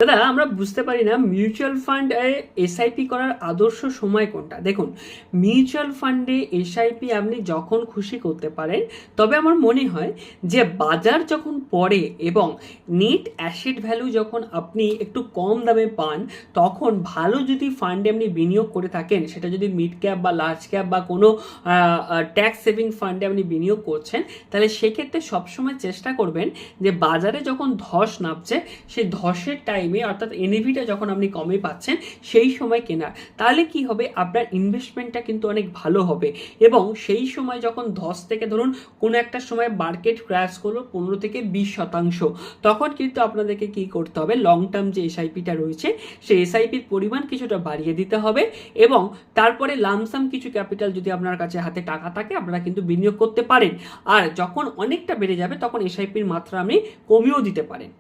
দাদা আমরা বুঝতে পারি না মিউচুয়াল ফান্ড এসআইপি করার আদর্শ সময় কোনটা। দেখুন, মিউচুয়াল ফান্ডে এসআইপি আপনি যখন খুশি করতে পারেন, তবে আমার মনে হয় যে বাজার যখন পড়ে এবং নেট অ্যাসেট ভ্যালু যখন আপনি একটু কম দামে পান, তখন ভালো যদি ফান্ডে আপনি বিনিয়োগ করে থাকেন, সেটা যদি মিড ক্যাপ বা লার্জ ক্যাপ বা কোনো ট্যাক্স সেভিং ফান্ডে আপনি বিনিয়োগ করছেন, তাহলে সেক্ষেত্রে সবসময় চেষ্টা করবেন যে বাজারে যখন ধস নামছে সেই ধসের টাইমে, অর্থাৎ এনএভিটা যখন আপনি কমে পাচ্ছেন সেই সময় কেনার। তাহলে কি হবে, আপনার ইনভেস্টমেন্টটা কিন্তু অনেক ভালো হবে। এবং সেই সময় যখন ধস থেকে ধরুন কোনো একটা সময় মার্কেট ক্র্যাশ করলো 15 থেকে 20%, তখন কিন্তু আপনাদেরকে কি করতে হবে, লং টার্ম যে এসআইপিটা রয়েছে সেই এসআইপির পরিমাণ কিছুটা বাড়িয়ে দিতে হবে এবং তারপরে লামসাম কিছু ক্যাপিটাল যদি আপনার কাছে হাতে টাকা থাকে আপনারা কিন্তু বিনিয়োগ করতে পারেন। আর যখন অনেকটা বেড়ে যাবে তখন এসআইপির মাত্রা আপনি কমিয়েও দিতে পারেন।